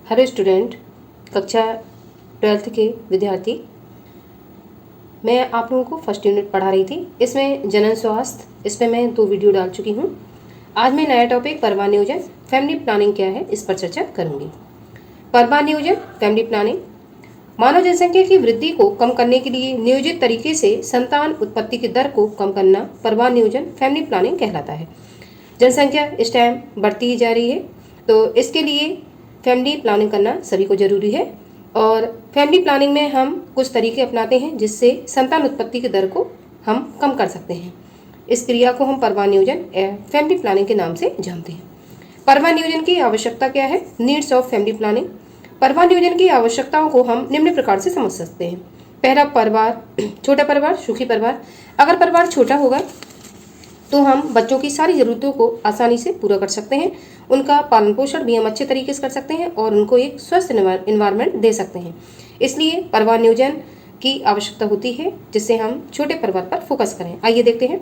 Hello student, कक्षा 12th के विद्यार्थी। मैं आप लोगों को फर्स्ट यूनिट पढ़ा रही थी। इसमें जनन स्वास्थ्य, इस पर मैं 2 वीडियो डाल चुकी हूँ। आज मैं नया टॉपिक परिवार नियोजन फैमिली प्लानिंग क्या है इस पर चर्चा करूँगी। परिवार नियोजन फैमिली प्लानिंग मानव जनसंख्या की वृद्धि को कम करने के लिए नियोजित तरीके से संतान उत्पत्ति की दर को कम करना परिवार नियोजन फैमिली प्लानिंग कहलाता है। जनसंख्या इस टाइम बढ़ती ही जा रही है, तो इसके लिए फैमिली प्लानिंग करना सभी को जरूरी है। और फैमिली प्लानिंग में हम कुछ तरीके अपनाते हैं जिससे संतान उत्पत्ति की दर को हम कम कर सकते हैं। इस क्रिया को हम परिवार नियोजन फैमिली प्लानिंग के नाम से जानते हैं। परिवार नियोजन की आवश्यकता क्या है? Needs of family planning. परिवार नियोजन की आवश्यकताओं को हम निम्न प्रकार से समझ सकते हैं। पहला, परिवार छोटा परिवार, सुखी परिवार। अगर परिवार छोटा होगा तो हम बच्चों की सारी ज़रूरतों को आसानी से पूरा कर सकते हैं, उनका पालन पोषण भी हम अच्छे तरीके से कर सकते हैं और उनको एक स्वस्थ इन्वायरमेंट दे सकते हैं। इसलिए परिवार नियोजन की आवश्यकता होती है जिससे हम छोटे परिवार पर फोकस करें। आइए देखते हैं।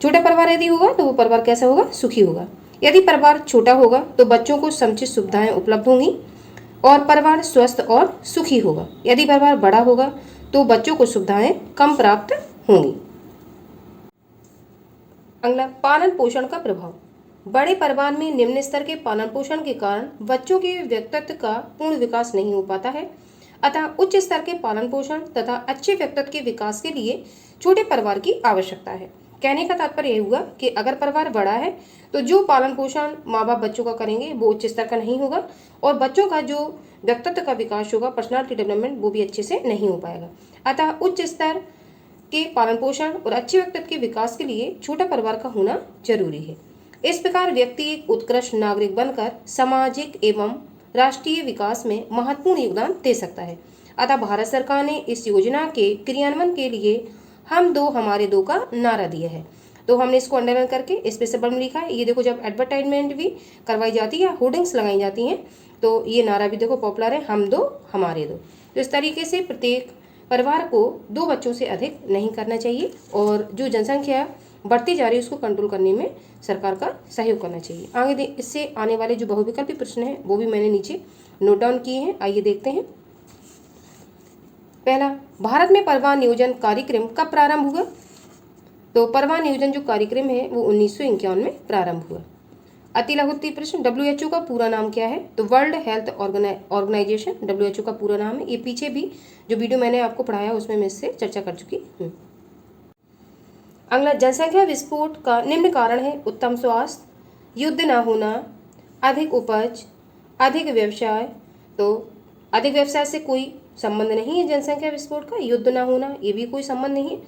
छोटा परिवार यदि होगा तो वो परिवार कैसा होगा? सुखी होगा। यदि परिवार छोटा होगा तो बच्चों को समुचित सुविधाएं उपलब्ध होंगी और परिवार स्वस्थ और सुखी होगा। यदि परिवार बड़ा होगा तो बच्चों को सुविधाएं कम प्राप्त होंगी। अगला, पालन पोषण का प्रभाव। बड़े परिवार में निम्न स्तर के पालन पोषण के कारण बच्चों के व्यक्तित्व का पूर्ण विकास नहीं हो पाता है। अतः उच्च स्तर के पालन पोषण तथा अच्छे व्यक्तित्व के विकास के लिए छोटे परिवार की आवश्यकता है। कहने का तात्पर्य यह हुआ कि अगर परिवार बड़ा है तो जो पालन पोषण माँ बाप बच्चों का करेंगे वो उच्च स्तर का नहीं होगा और बच्चों का जो व्यक्तित्व का विकास होगा, पर्सनालिटी डेवलपमेंट, वो भी अच्छे से नहीं हो पाएगा। अतः उच्च स्तर के पालन पोषण और अच्छे व्यक्तित्व के विकास के लिए छोटा परिवार का होना जरूरी है। इस प्रकार व्यक्ति एक उत्कृष्ट नागरिक बनकर सामाजिक एवं राष्ट्रीय विकास में महत्वपूर्ण योगदान दे सकता है। अतः भारत सरकार ने इस योजना के क्रियान्वयन के लिए हम दो हमारे दो का नारा दिया है। तो हमने इसको अंडरलाइन करके इस पे सब लिखा है। ये देखो, जब एडवर्टाइजमेंट भी करवाई जाती है, होर्डिंग्स लगाई जाती हैं, तो ये नारा भी देखो पॉपुलर है, हम दो हमारे दो। तो इस तरीके से प्रत्येक परिवार को 2 बच्चों से अधिक नहीं करना चाहिए और जो जनसंख्या बढ़ती जा रही है उसको कंट्रोल करने में सरकार का सहयोग करना चाहिए। आगे इससे आने वाले जो बहुविकल्पी प्रश्न हैं वो भी मैंने नीचे नोट डाउन किए हैं। आइए देखते हैं। पहला, भारत में परिवार नियोजन कार्यक्रम कब प्रारंभ हुआ? तो परिवार नियोजन जो कार्यक्रम है वो 1951 में प्रारंभ हुआ। अति लघुत्तरीय प्रश्न, WHO का पूरा नाम क्या है? तो वर्ल्ड हेल्थ ऑर्गेनाइजेशन WHO का पूरा नाम है। ये पीछे भी जो वीडियो मैंने आपको पढ़ाया उसमें मैं इससे चर्चा कर चुकी हूँ। अगला, जनसंख्या विस्फोट का निम्न कारण है। उत्तम स्वास्थ्य, युद्ध न होना, अधिक उपज, अधिक व्यवसाय। तो अधिक व्यवसाय से कोई संबंध नहीं है जनसंख्या विस्फोट का। युद्ध न होना, ये भी कोई संबंध नहीं है।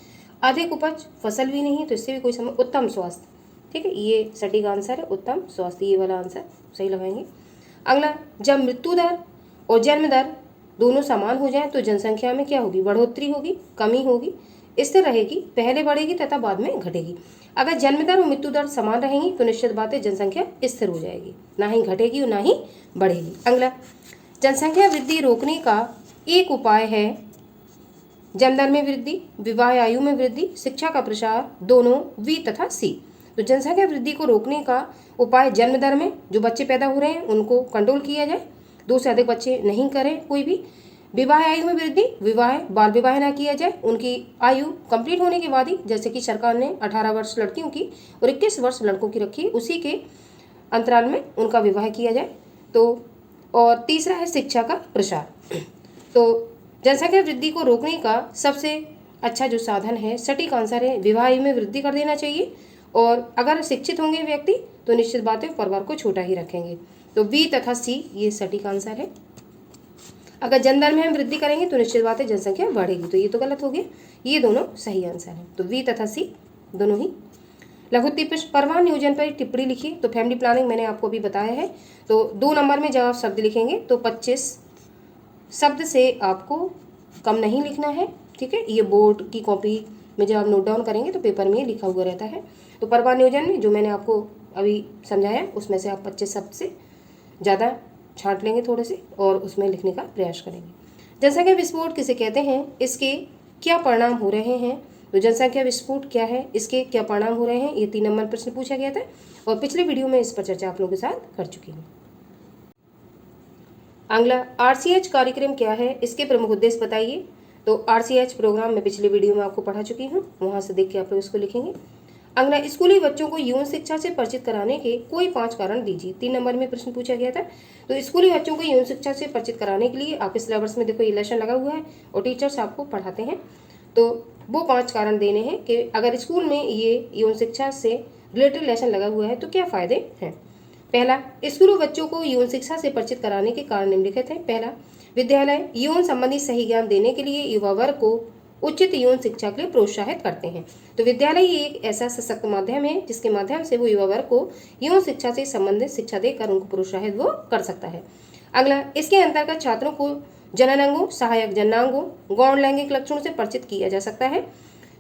अधिक उपज, फसल भी नहीं है, तो इससे भी कोई संबंध। उत्तम स्वास्थ्य, ठीक है, ये सटीक आंसर है, उत्तम स्वास्थ्य, ये वाला आंसर सही लगाएंगे। अगला, जब मृत्यु दर और जन्म दर दोनों समान हो जाए तो जनसंख्या में क्या होगी? बढ़ोतरी होगी, कमी होगी, स्थिर रहेगी, पहले बढ़ेगी तथा बाद में घटेगी। अगर जन्म दर और मृत्यु दर समान रहेंगी तो निश्चित बात है जनसंख्या स्थिर हो जाएगी, ना ही घटेगी और ना ही बढ़ेगी। अगला, जनसंख्या वृद्धि रोकने का एक उपाय है जन्म दर में वृद्धि, विवाह आयु में वृद्धि, शिक्षा का प्रसार, दोनों वी तथा सी। तो जनसंख्या वृद्धि को रोकने का उपाय जन्म दर में जो बच्चे पैदा हो रहे हैं उनको कंट्रोल किया जाए, 2 से अधिक बच्चे नहीं करें कोई भी। विवाह आयु में वृद्धि, बाल विवाह ना किया जाए, उनकी आयु कंप्लीट होने के बाद ही, जैसे कि सरकार ने 18 वर्ष लड़कियों की और 21 वर्ष लड़कों की रखी है, उसी के अंतराल में उनका विवाह किया जाए। तो और तीसरा है शिक्षा का प्रसार। तो जनसंख्या वृद्धि को रोकने का सबसे अच्छा जो साधन है, सटीक आंसर है, विवाह आयु में वृद्धि कर देना चाहिए। और अगर शिक्षित होंगे व्यक्ति तो निश्चित बात है परिवार को छोटा ही रखेंगे। तो बी तथा सी ये सटीक आंसर है। अगर जन्म दर में हम वृद्धि करेंगे तो निश्चित बात है जनसंख्या बढ़ेगी, तो ये तो गलत हो गया, ये दोनों सही आंसर है। तो बी तथा सी दोनों ही। लघुत्तरीय प्रश्न, परिवार नियोजन पर टिप्पणी लिखिए। तो फैमिली प्लानिंग मैंने आपको अभी बताया है। तो 2 नंबर में जब आप शब्द लिखेंगे तो 25 शब्द से आपको कम नहीं लिखना है, ठीक है। ये बोर्ड की कॉपी में जब आप नोट डाउन करेंगे तो पेपर में लिखा हुआ रहता है। तो परिवार नियोजन में जो मैंने आपको अभी समझाया उसमें से आप 25 शब्द से ज़्यादा छांट लेंगे थोड़े से और उसमें लिखने का प्रयास करेंगे। जनसंख्या विस्फोट किसे कहते हैं? इसके क्या परिणाम हो रहे हैं? तो जनसंख्या विस्फोट क्या है, इसके क्या परिणाम हो रहे हैं, ये 3 नंबर प्रश्न पूछा गया था और पिछले वीडियो में इस पर चर्चा आप लोगों के साथ कर चुकी हूँ। अगला RCH कार्यक्रम क्या है, इसके प्रमुख उद्देश्य बताइए। तो RCH प्रोग्राम मैं पिछले वीडियो में आपको पढ़ा चुकी हूँ, वहाँ से देख के आप लोग इसको लिखेंगे। अगला स्कूली बच्चों को यौन शिक्षा से परिचित कराने के कोई 5 कारण दीजिए। 3 नंबर में प्रश्न पूछा गया था। तो स्कूली बच्चों को यौन शिक्षा से परिचित कराने के लिए आपके सिलेबस में देखो ये लेसन लगा हुआ है और टीचर्स आपको पढ़ाते हैं। तो वो 5 कारण देने हैं कि अगर स्कूल में ये यौन शिक्षा से रिलेटेड लेसन लगा हुआ है तो क्या फायदे हैं। पहला, स्कूली बच्चों को यौन शिक्षा से परिचित कराने के कारण निम्नलिखित हैं। पहला, विद्यालय यौन संबंधी सही ज्ञान देने के लिए युवा वर्ग को उचित यौन शिक्षा के लिए प्रोत्साहित करते हैं। तो विद्यालय ये एक ऐसा सशक्त माध्यम है जिसके माध्यम से वो युवा वर्ग को यौन शिक्षा से संबंधित शिक्षा देकर उनको प्रोत्साहित वो कर सकता है। अगला, इसके अंतर्गत छात्रों को जननांगों, सहायक जननांगों, गौण लैंगिक लक्षणों से परिचित किया जा सकता है।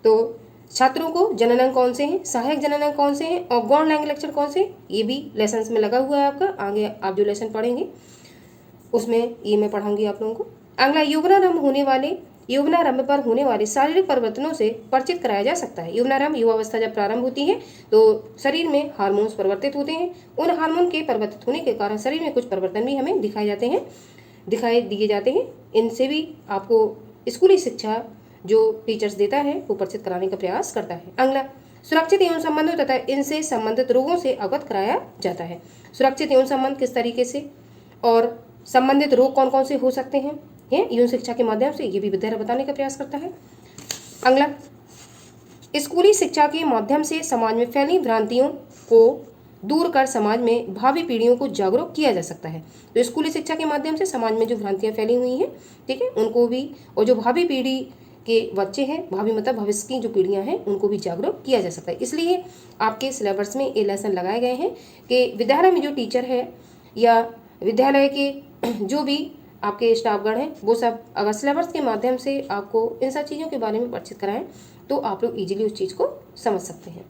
तो छात्रों को जननांग कौन से हैं, सहायक जननांग कौन से हैं और गौण लैंगिक लक्षण कौन से हैं, ये भी लेसन में लगा हुआ है आपका। आगे आप जो लेसन पढ़ेंगे उसमें ये मैं पढ़ाऊंगी आप लोगों को। अगला, यौवनारंभ पर होने वाले शारीरिक परिवर्तनों से परिचित कराया जा सकता है। यौवनारंभ युवावस्था जब प्रारंभ होती है तो शरीर में हार्मोन्स परिवर्तित होते हैं। उन हार्मोन के परिवर्तित होने के कारण शरीर में कुछ परिवर्तन भी हमें दिखाई दिए जाते हैं। इनसे भी आपको स्कूली शिक्षा जो टीचर्स देता है वो परिचित कराने का प्रयास करता है। अगला, सुरक्षित यौन संबंधों तथा इनसे संबंधित रोगों से अवगत कराया जाता है। सुरक्षित यौन संबंध किस तरीके से और संबंधित रोग कौन कौन से हो सकते हैं, ये यौन शिक्षा के माध्यम से ये भी विद्यालय बताने का प्रयास करता है। अगला, स्कूली शिक्षा के माध्यम से समाज में फैली भ्रांतियों को दूर कर समाज में भावी पीढ़ियों को जागरूक किया जा सकता है। तो स्कूली शिक्षा के माध्यम से समाज में जो भ्रांतियां फैली हुई हैं, ठीक है, उनको भी, और जो भावी पीढ़ी के बच्चे हैं, भावी मतलब भविष्य की जो पीढ़ियां हैं, उनको भी जागरूक किया जा सकता है। इसलिए आपके सिलेबस में ये लेसन लगाए गए हैं कि विद्यालय में जो टीचर है या विद्यालय के जो भी आपके स्टाफगण हैं वो सब अगर सिलेबस के माध्यम से आपको इन सब चीज़ों के बारे में परिचित कराएं तो आप लोग इजीली उस चीज़ को समझ सकते हैं।